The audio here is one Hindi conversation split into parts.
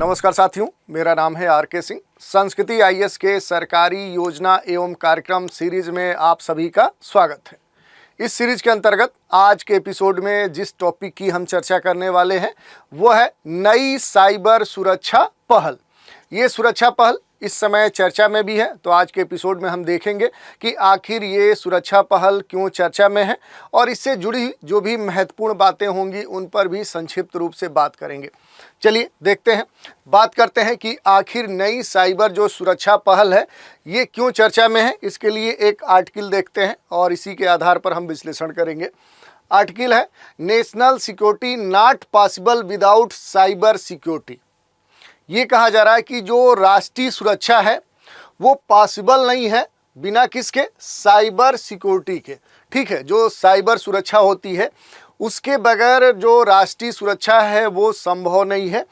नमस्कार साथियों, मेरा नाम है आर के सिंह। संस्कृति आईएएस के सरकारी योजना एवं कार्यक्रम सीरीज में आप सभी का स्वागत है। इस सीरीज के अंतर्गत आज के एपिसोड में जिस टॉपिक की हम चर्चा करने वाले हैं वो है नई साइबर सुरक्षा पहल। ये सुरक्षा पहल इस समय चर्चा में भी है, तो आज के एपिसोड में हम देखेंगे कि आखिर ये सुरक्षा पहल क्यों चर्चा में है और इससे जुड़ी जो भी महत्वपूर्ण बातें होंगी उन पर भी संक्षिप्त रूप से बात करेंगे। चलिए देखते हैं, बात करते हैं कि आखिर नई साइबर जो सुरक्षा पहल है ये क्यों चर्चा में है। इसके लिए एक आर्टिकल देखते हैं और इसी के आधार पर हम विश्लेषण करेंगे। आर्टिकल है national security not possible without cyber security. ये कहा जा रहा है कि जो राष्ट्रीय सुरक्षा है वो पॉसिबल नहीं है बिना किसके, साइबर सिक्योरिटी के। ठीक है, जो साइबर सुरक्षा होती है उसके बगैर जो राष्ट्रीय सुरक्षा है वो संभव नहीं है।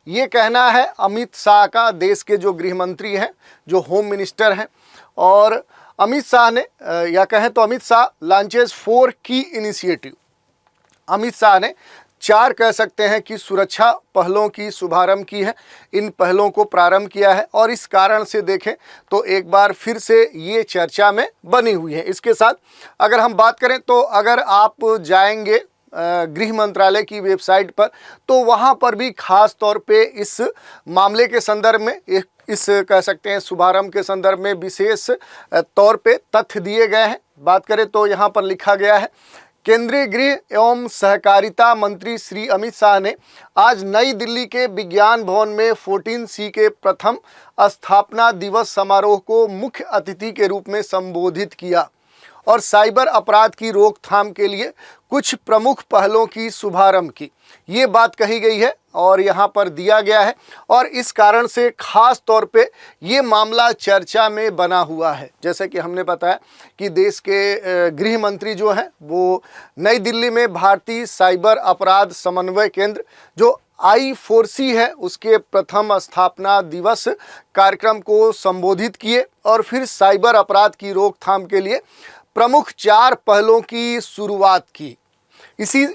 ये कहना है अमित शाह का, देश के जो गृह मंत्री हैं, जो होम मिनिस्टर हैं। और अमित शाह ने या कहें तो अमित शाह लॉन्चेस 4 की इनिशिएटिव। अमित शाह ने 4 कह सकते हैं कि सुरक्षा पहलों की शुभारंभ की है, इन पहलों को प्रारंभ किया है और इस कारण से देखें तो एक बार फिर से ये चर्चा में बनी हुई है। इसके साथ अगर हम बात करें तो अगर आप जाएंगे गृह मंत्रालय की वेबसाइट पर तो वहाँ पर भी खास तौर पे इस मामले के संदर्भ में इस कह सकते हैं शुभारंभ के संदर्भ में विशेष तौर पे तथ्य दिए गए हैं। बात करें तो यहाँ पर लिखा गया है, केंद्रीय गृह एवं सहकारिता मंत्री श्री अमित शाह ने आज नई दिल्ली के विज्ञान भवन में 14C के प्रथम स्थापना दिवस समारोह को मुख्य अतिथि के रूप में संबोधित किया और साइबर अपराध की रोकथाम के लिए कुछ प्रमुख पहलों की शुभारंभ की। ये बात कही गई है और यहाँ पर दिया गया है और इस कारण से खास तौर पे ये मामला चर्चा में बना हुआ है। जैसे कि हमने बताया कि देश के गृह मंत्री जो हैं वो नई दिल्ली में भारतीय साइबर अपराध समन्वय केंद्र जो I4C है उसके प्रथम स्थापना दिवस कार्यक्रम को संबोधित किए और फिर साइबर अपराध की रोकथाम के लिए प्रमुख 4 पहलों की शुरुआत की। इसी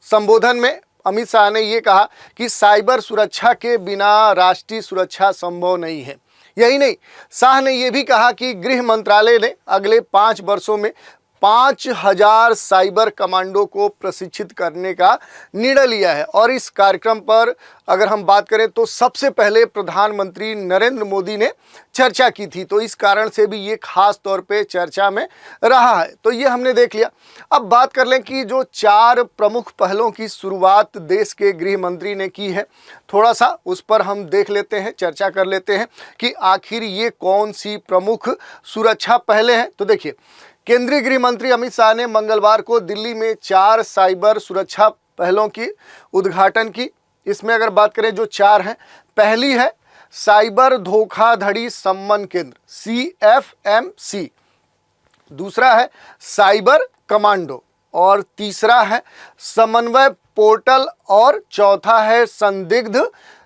संबोधन में अमित शाह ने ये कहा कि साइबर सुरक्षा के बिना राष्ट्रीय सुरक्षा संभव नहीं है। यही नहीं, शाह ने ये भी कहा कि गृह मंत्रालय ने अगले 5 वर्षों में 5000 साइबर कमांडो को प्रशिक्षित करने का निर्णय लिया है। और इस कार्यक्रम पर अगर हम बात करें तो सबसे पहले प्रधानमंत्री नरेंद्र मोदी ने चर्चा की थी, तो इस कारण से भी ये खास तौर पे चर्चा में रहा है। तो ये हमने देख लिया। अब बात कर लें कि जो 4 प्रमुख पहलों की शुरुआत देश के गृह मंत्री ने की है, थोड़ा सा उस पर हम देख लेते हैं, चर्चा कर लेते हैं कि आखिर ये कौन सी प्रमुख सुरक्षा पहलें हैं। तो देखिए, केंद्रीय गृह मंत्री अमित शाह ने मंगलवार को दिल्ली में 4 साइबर सुरक्षा पहलों की उद्घाटन की। इसमें अगर बात करें जो 4 हैं, पहली है साइबर धोखाधड़ी सम्मन केंद्र CFMC, दूसरा है साइबर कमांडो और तीसरा है समन्वय पोर्टल और चौथा है संदिग्ध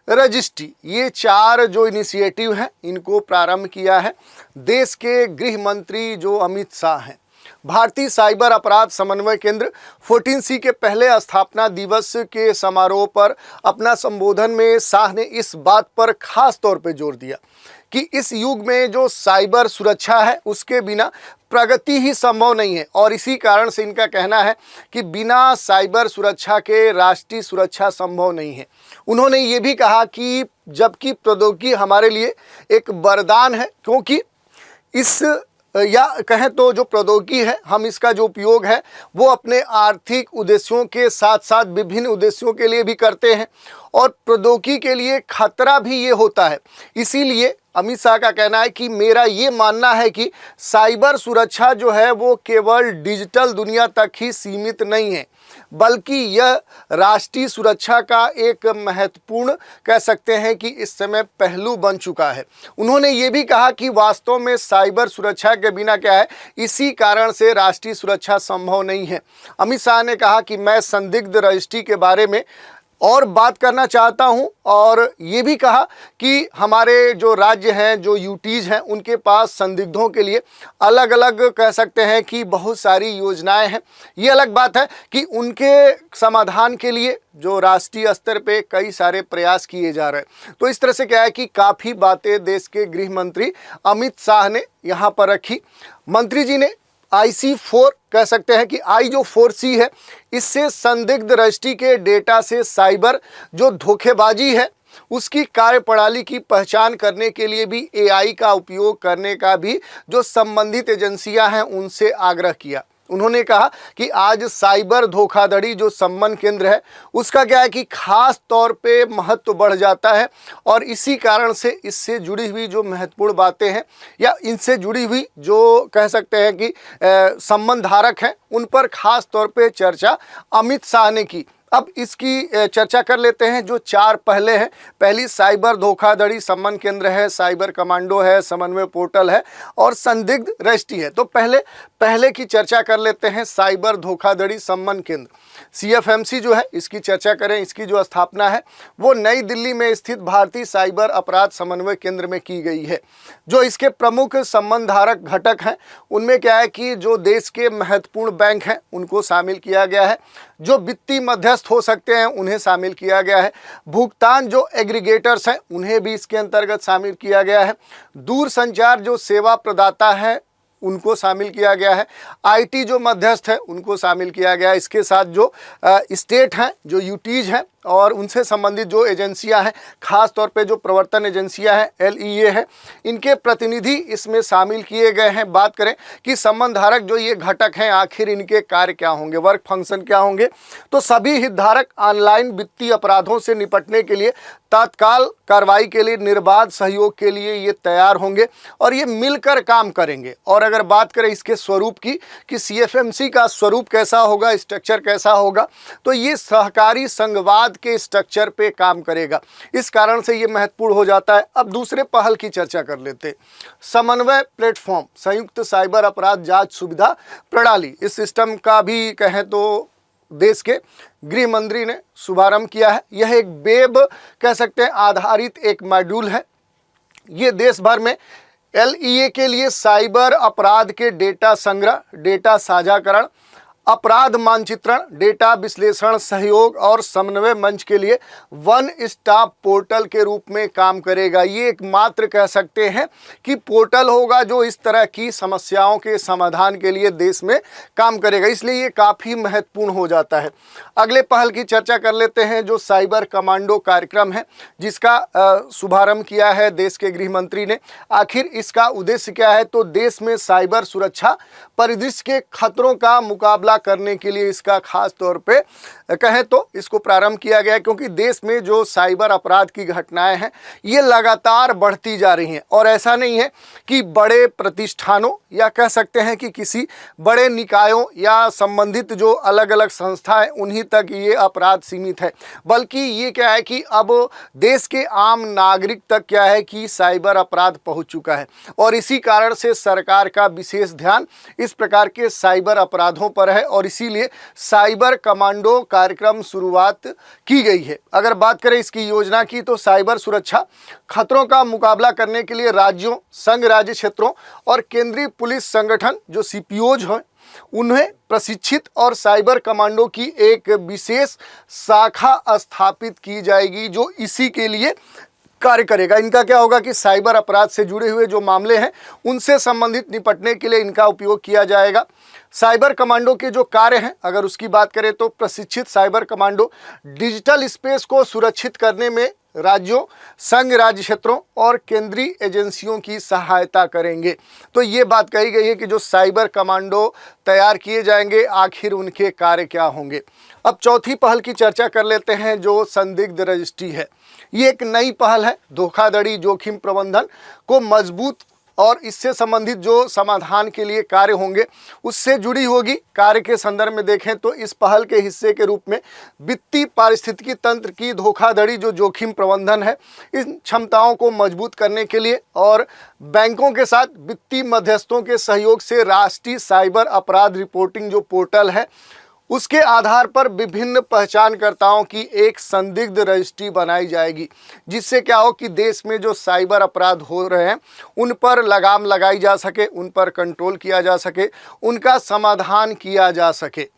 रजिस्ट्री। ये 4 जो इनिशिएटिव हैं इनको प्रारंभ किया है देश के गृह मंत्री जो अमित शाह हैं। भारतीय साइबर अपराध समन्वय केंद्र 14C के पहले स्थापना दिवस के समारोह पर अपना संबोधन में शाह ने इस बात पर खास तौर पे जोर दिया कि इस युग में जो साइबर सुरक्षा है उसके बिना प्रगति ही संभव नहीं है और इसी कारण से इनका कहना है कि बिना साइबर सुरक्षा के राष्ट्रीय सुरक्षा संभव नहीं है। उन्होंने ये भी कहा कि जबकि प्रौद्योगिकी हमारे लिए एक वरदान है, क्योंकि इस या कहें तो जो प्रौद्योगिकी है हम इसका जो उपयोग है वो अपने आर्थिक उद्देश्यों के साथ साथ विभिन्न उद्देश्यों के लिए भी करते हैं और प्रौद्योगिकी के लिए खतरा भी ये होता है। इसीलिए अमित शाह का कहना है कि मेरा ये मानना है कि साइबर सुरक्षा जो है वो केवल डिजिटल दुनिया तक ही सीमित नहीं है, बल्कि यह राष्ट्रीय सुरक्षा का एक महत्वपूर्ण कह सकते हैं कि इस समय पहलू बन चुका है। उन्होंने ये भी कहा कि वास्तव में साइबर सुरक्षा के बिना क्या है, इसी कारण से राष्ट्रीय सुरक्षा संभव नहीं है। अमित शाह ने कहा कि मैं संदिग्ध रजिस्ट्री के बारे में और बात करना चाहता हूं, और ये भी कहा कि हमारे जो राज्य हैं, जो यूटीज हैं, उनके पास संदिग्धों के लिए अलग अलग कह सकते हैं कि बहुत सारी योजनाएं हैं। ये अलग बात है कि उनके समाधान के लिए जो राष्ट्रीय स्तर पे कई सारे प्रयास किए जा रहे हैं। तो इस तरह से क्या है कि काफ़ी बातें देश के गृह मंत्री अमित शाह ने यहाँ पर रखी। मंत्री जी ने IC4 कह सकते हैं कि आई जो 4C है, इससे संदिग्ध रजिस्ट्री के डेटा से साइबर जो धोखेबाजी है उसकी कार्यप्रणाली की पहचान करने के लिए भी AI का उपयोग करने का भी जो संबंधित एजेंसियां हैं उनसे आग्रह किया। उन्होंने कहा कि आज साइबर धोखाधड़ी जो सम्मान केंद्र है उसका क्या है कि खास तौर पे महत्व बढ़ जाता है, और इसी कारण से इससे जुड़ी हुई जो महत्वपूर्ण बातें हैं या इनसे जुड़ी हुई जो कह सकते हैं कि संबंध धारक हैं उन पर खास तौर पे चर्चा अमित शाह ने की। अब इसकी चर्चा कर लेते हैं। जो 4 पहले हैं, पहली साइबर धोखाधड़ी सम्मान केंद्र है, साइबर कमांडो है, समन्वय पोर्टल है और संदिग्ध रजिस्ट्री है। तो पहले की चर्चा कर लेते हैं, साइबर धोखाधड़ी सम्मान केंद्र CFMC जो है इसकी चर्चा करें। इसकी जो स्थापना है वो नई दिल्ली में स्थित भारतीय साइबर अपराध समन्वय केंद्र में की गई है। जो इसके प्रमुख संबंध धारक घटक हैं उनमें क्या है कि जो देश के महत्वपूर्ण बैंक हैं उनको शामिल किया गया है, जो वित्तीय मध्यस्थ हो सकते हैं उन्हें शामिल किया गया है, भुगतान जो एग्रीगेटर्स हैं उन्हें भी इसके अंतर्गत शामिल किया गया है, दूरसंचार जो सेवा प्रदाता है उनको शामिल किया गया है, IT जो मध्यस्थ है उनको शामिल किया गया है। इसके साथ जो स्टेट हैं, जो यूटीज हैं और उनसे संबंधित जो एजेंसियां हैं, खास तौर पे जो प्रवर्तन एजेंसियां हैं LEA है, इनके प्रतिनिधि इसमें शामिल किए गए हैं। बात करें कि संबंध धारक जो ये घटक हैं आखिर इनके कार्य क्या होंगे, वर्क फंक्शन क्या होंगे, तो सभी हितधारक ऑनलाइन वित्तीय अपराधों से निपटने के लिए तत्काल कार्रवाई के लिए निर्बाध सहयोग के लिए ये तैयार होंगे और ये मिलकर काम करेंगे। और अगर बात करें इसके स्वरूप की कि CFMC का स्वरूप कैसा होगा, स्ट्रक्चर कैसा होगा, तो ये सहकारी संघवाद के स्ट्रक्चर पे काम करेगा। इस कारण से ये महत्वपूर्ण हो जाता है। अब दूसरे पहल की चर्चा कर लेते हैं, समन्वय प्लेटफॉर्म संयुक्त साइबर अपराध जांच सुविधा प्रणाली। इस सिस्टम का भी कहें तो देश के गृह मंत्री ने शुभारंभ किया है। यह एक वेब कह सकते हैं आधारित एक मॉड्यूल है। ये देश भर में LEA के लिए साइबर अपराध के डेटा संग्रह, डेटा साझाकरण, अपराध मानचित्रण, डेटा विश्लेषण, सहयोग और समन्वय मंच के लिए वन स्टॉप पोर्टल के रूप में काम करेगा। ये एकमात्र कह सकते हैं कि पोर्टल होगा जो इस तरह की समस्याओं के समाधान के लिए देश में काम करेगा, इसलिए ये काफ़ी महत्वपूर्ण हो जाता है। अगले पहल की चर्चा कर लेते हैं, जो साइबर कमांडो कार्यक्रम है जिसका शुभारंभ किया है देश के गृह मंत्री ने। आखिर इसका उद्देश्य क्या है, तो देश में साइबर सुरक्षा परिदृश्य के खतरों का मुकाबला करने के लिए इसका खास तौर पे कहें तो इसको प्रारंभ किया गया है, क्योंकि देश में जो साइबर अपराध की घटनाएं हैं ये लगातार बढ़ती जा रही हैं। और ऐसा नहीं है कि बड़े प्रतिष्ठानों या कह सकते हैं कि किसी बड़े निकायों या संबंधित जो अलग अलग संस्थाएं उन्हीं तक ये अपराध सीमित है, बल्कि ये क्या है कि अब देश के आम नागरिक तक क्या है कि साइबर अपराध पहुंच चुका है। और इसी कारण से सरकार का विशेष ध्यान इस प्रकार के साइबर अपराधों पर है और इसीलिए साइबर कमांडो कार्यक्रम शुरुआत की गई है। अगर बात करें इसकी योजना की, तो साइबर सुरक्षा खतरों का मुकाबला करने के लिए राज्यों, संघ राज्य क्षेत्रों और केंद्रीय पुलिस संगठन जो CPOs हैं उन्हें प्रशिक्षित और साइबर कमांडो की एक विशेष शाखा स्थापित की जाएगी जो इसी के लिए कार्य करेगा। इनका क्या होगा कि साइबर अपराध से जुड़े हुए जो मामले हैं उनसे संबंधित निपटने के लिए इनका उपयोग किया जाएगा। साइबर कमांडो के जो कार्य हैं अगर उसकी बात करें तो प्रशिक्षित साइबर कमांडो डिजिटल स्पेस को सुरक्षित करने में राज्यों, संघ राज्य क्षेत्रों और केंद्रीय एजेंसियों की सहायता करेंगे। तो ये बात कही गई है कि जो साइबर कमांडो तैयार किए जाएंगे आखिर उनके कार्य क्या होंगे। अब चौथी पहल की चर्चा कर लेते हैं, जो संदिग्ध रजिस्ट्री है। ये एक नई पहल है, धोखाधड़ी जोखिम प्रबंधन को मजबूत और इससे संबंधित जो समाधान के लिए कार्य होंगे उससे जुड़ी होगी। कार्य के संदर्भ में देखें तो इस पहल के हिस्से के रूप में वित्तीय पारिस्थितिकी तंत्र की धोखाधड़ी जो जोखिम प्रबंधन है, इन क्षमताओं को मजबूत करने के लिए और बैंकों के साथ वित्तीय मध्यस्थों के सहयोग से राष्ट्रीय साइबर अपराध रिपोर्टिंग जो पोर्टल है उसके आधार पर विभिन्न पहचानकर्ताओं की एक संदिग्ध रजिस्ट्री बनाई जाएगी, जिससे क्या हो कि देश में जो साइबर अपराध हो रहे हैं उन पर लगाम लगाई जा सके, उन पर कंट्रोल किया जा सके, उनका समाधान किया जा सके।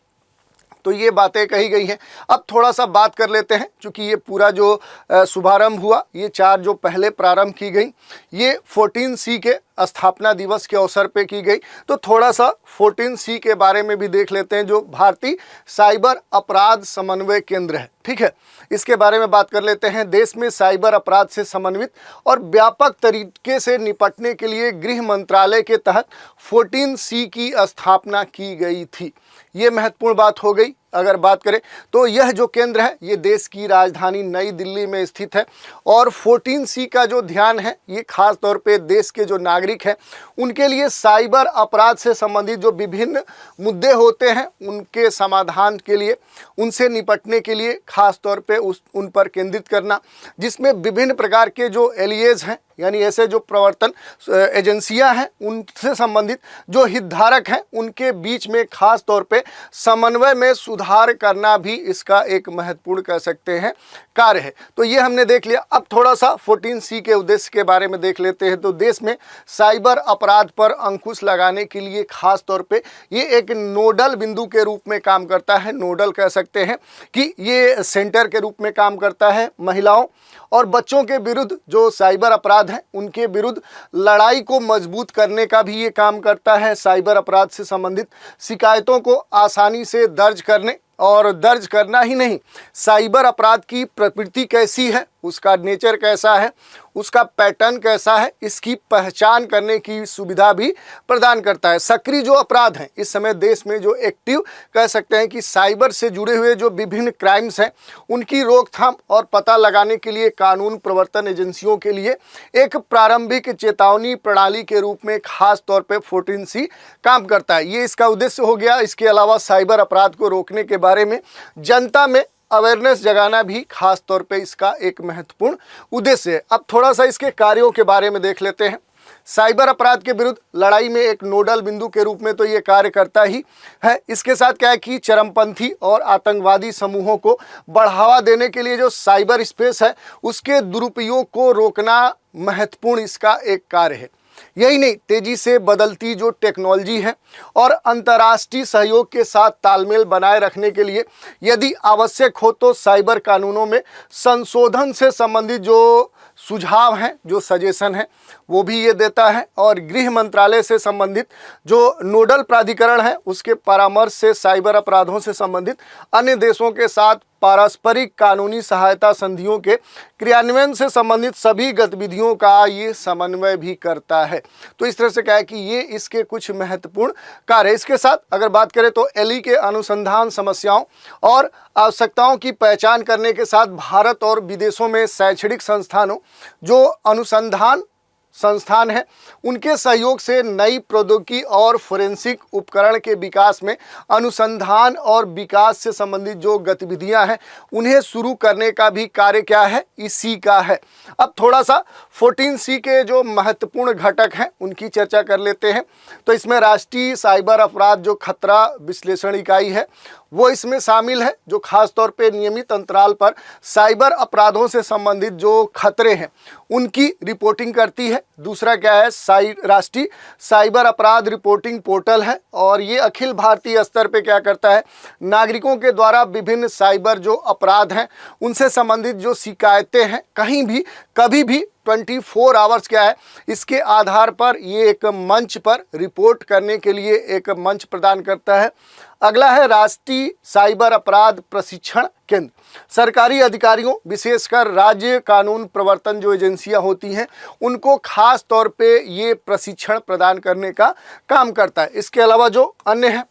तो ये बातें कही गई हैं। अब थोड़ा सा बात कर लेते हैं, क्योंकि ये पूरा जो शुभारंभ हुआ, ये 4 जो पहले प्रारंभ की गई, ये 14C के स्थापना दिवस के अवसर पे की गई। तो थोड़ा सा 14C के बारे में भी देख लेते हैं, जो भारतीय साइबर अपराध समन्वय केंद्र है। ठीक है, इसके बारे में बात कर लेते हैं। देश में साइबर अपराध से समन्वित और व्यापक तरीके से निपटने के लिए गृह मंत्रालय के तहत 14C की स्थापना की गई थी। ये महत्वपूर्ण बात हो गई। अगर बात करें तो यह जो केंद्र है ये देश की राजधानी नई दिल्ली में स्थित है, और 14C का जो ध्यान है ये खास तौर पे देश के जो नागरिक हैं उनके लिए साइबर अपराध से संबंधित जो विभिन्न मुद्दे होते हैं उनके समाधान के लिए, उनसे निपटने के लिए खास तौर पे उन पर केंद्रित करना, जिसमें विभिन्न प्रकार के जो एलियेज हैं, यानी ऐसे जो प्रवर्तन एजेंसियां हैं, उनसे संबंधित जो हितधारक हैं उनके बीच में खास तौर पे समन्वय में सुधार करना भी इसका एक महत्वपूर्ण कह सकते हैं कार्य है। तो ये हमने देख लिया। अब थोड़ा सा 14C के उद्देश्य के बारे में देख लेते हैं। तो देश में साइबर अपराध पर अंकुश लगाने के लिए खास तौर पे ये एक नोडल बिंदु के रूप में काम करता है। नोडल कह सकते हैं कि ये सेंटर के रूप में काम करता है। महिलाओं और बच्चों के विरुद्ध जो साइबर अपराध हैं उनके विरुद्ध लड़ाई को मजबूत करने का भी ये काम करता है। साइबर अपराध से संबंधित शिकायतों को आसानी से दर्ज करने, और दर्ज करना ही नहीं, साइबर अपराध की प्रकृति कैसी है, उसका नेचर कैसा है, उसका पैटर्न कैसा है, इसकी पहचान करने की सुविधा भी प्रदान करता है। सक्रिय जो अपराध हैं इस समय देश में, जो एक्टिव कह सकते हैं कि साइबर से जुड़े हुए जो विभिन्न क्राइम्स हैं उनकी रोकथाम और पता लगाने के लिए कानून प्रवर्तन एजेंसियों के लिए एक प्रारंभिक चेतावनी प्रणाली के रूप में खास तौर पे 14C काम करता है। ये इसका उद्देश्य हो गया। इसके अलावा साइबर अपराध को रोकने के बारे में जनता में अवेयरनेस जगाना भी खास तौर पे इसका एक महत्वपूर्ण उद्देश्य है। अब थोड़ा सा इसके कार्यों के बारे में देख लेते हैं। साइबर अपराध के विरुद्ध लड़ाई में एक नोडल बिंदु के रूप में तो ये कार्य करता ही है। इसके साथ क्या है कि चरमपंथी और आतंकवादी समूहों को बढ़ावा देने के लिए जो साइबर स्पेस है उसके दुरुपयोग को रोकना महत्वपूर्ण इसका एक कार्य है। यही नहीं, तेजी से बदलती जो टेक्नोलॉजी है और अंतर्राष्ट्रीय सहयोग के साथ तालमेल बनाए रखने के लिए यदि आवश्यक हो तो साइबर कानूनों में संशोधन से संबंधित जो सुझाव हैं, जो सजेशन है, वो भी ये देता है। और गृह मंत्रालय से संबंधित जो नोडल प्राधिकरण है उसके परामर्श से साइबर अपराधों से संबंधित अन्य देशों के साथ पारस्परिक कानूनी सहायता संधियों के क्रियान्वयन से संबंधित सभी गतिविधियों का ये समन्वय भी करता है। तो इस तरह से क्या है कि ये इसके कुछ महत्वपूर्ण कार्य है। इसके साथ अगर बात करें तो एलई के अनुसंधान समस्याओं और आवश्यकताओं की पहचान करने के साथ भारत और विदेशों में शैक्षणिक संस्थानों जो अनुसंधान संस्थान है उनके सहयोग से नई प्रौद्योगिकी और फोरेंसिक उपकरण के विकास में अनुसंधान और विकास से संबंधित जो गतिविधियां हैं उन्हें शुरू करने का भी कार्य क्या है, इसी का है। अब थोड़ा सा 14C के जो महत्वपूर्ण घटक हैं उनकी चर्चा कर लेते हैं। तो इसमें राष्ट्रीय साइबर अपराध जो खतरा विश्लेषण इकाई है वो इसमें शामिल है, जो खास तौर पे नियमित अंतराल पर साइबर अपराधों से संबंधित जो खतरे हैं उनकी रिपोर्टिंग करती है। दूसरा क्या है, राष्ट्रीय साइबर अपराध रिपोर्टिंग पोर्टल है, और ये अखिल भारतीय स्तर पे क्या करता है, नागरिकों के द्वारा विभिन्न साइबर जो अपराध हैं उनसे संबंधित जो शिकायतें हैं कहीं भी कभी भी 24 आवर्स क्या है, इसके आधार पर ये एक मंच पर रिपोर्ट करने के लिए एक मंच प्रदान करता है। अगला है राष्ट्रीय साइबर अपराध प्रशिक्षण केंद्र। सरकारी अधिकारियों विशेषकर राज्य कानून प्रवर्तन जो एजेंसियां होती हैं उनको खास तौर पे ये प्रशिक्षण प्रदान करने का काम करता है। इसके अलावा जो अन्य हैं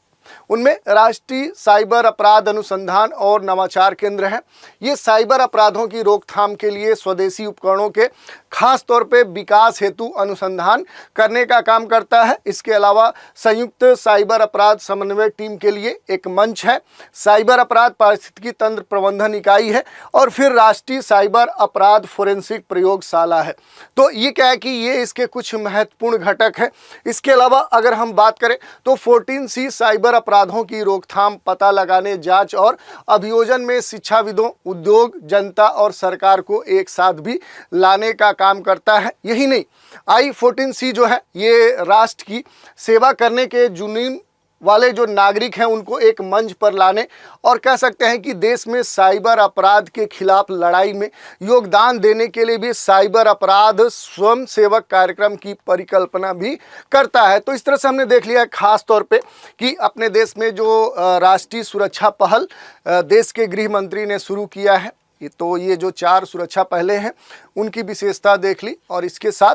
उनमें राष्ट्रीय साइबर अपराध अनुसंधान और नवाचार केंद्र है। ये साइबर अपराधों की रोकथाम के लिए स्वदेशी उपकरणों के खास तौर पे विकास हेतु अनुसंधान करने का काम करता है। इसके अलावा संयुक्त साइबर अपराध समन्वय टीम के लिए एक मंच है, साइबर अपराध पारिस्थितिकी तंत्र प्रबंधन इकाई है और फिर राष्ट्रीय साइबर अपराध फोरेंसिक प्रयोगशाला है। तो ये क्या है कि ये इसके कुछ महत्वपूर्ण घटक है। इसके अलावा अगर हम बात करें तो 14C साइबर अपराधों की रोकथाम, पता लगाने, जांच और अभियोजन में शिक्षाविदों, उद्योग, जनता और सरकार को एक साथ भी लाने का काम करता है। यही नहीं, I14C जो है ये राष्ट्र की सेवा करने के जुनून वाले जो नागरिक हैं उनको एक मंच पर लाने और कह सकते हैं कि देश में साइबर अपराध के खिलाफ लड़ाई में योगदान देने के लिए भी साइबर अपराध स्वयं सेवक कार्यक्रम की परिकल्पना भी करता है। तो इस तरह से हमने देख लिया है खास तौर पे कि अपने देश में जो राष्ट्रीय सुरक्षा पहल देश के गृह मंत्री ने शुरू किया है, तो ये जो 4 सुरक्षा पहले हैं उनकी विशेषता देख ली और इसके साथ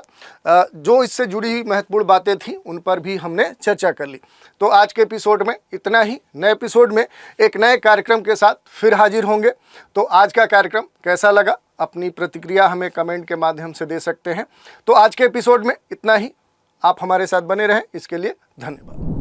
जो इससे जुड़ी हुई महत्वपूर्ण बातें थी उन पर भी हमने चर्चा कर ली। तो आज के एपिसोड में इतना ही। नए एपिसोड में एक नए कार्यक्रम के साथ फिर हाजिर होंगे। तो आज का कार्यक्रम कैसा लगा, अपनी प्रतिक्रिया हमें कमेंट के माध्यम से दे सकते हैं। तो आज के एपिसोड में इतना ही। आप हमारे साथ बने रहें, इसके लिए धन्यवाद।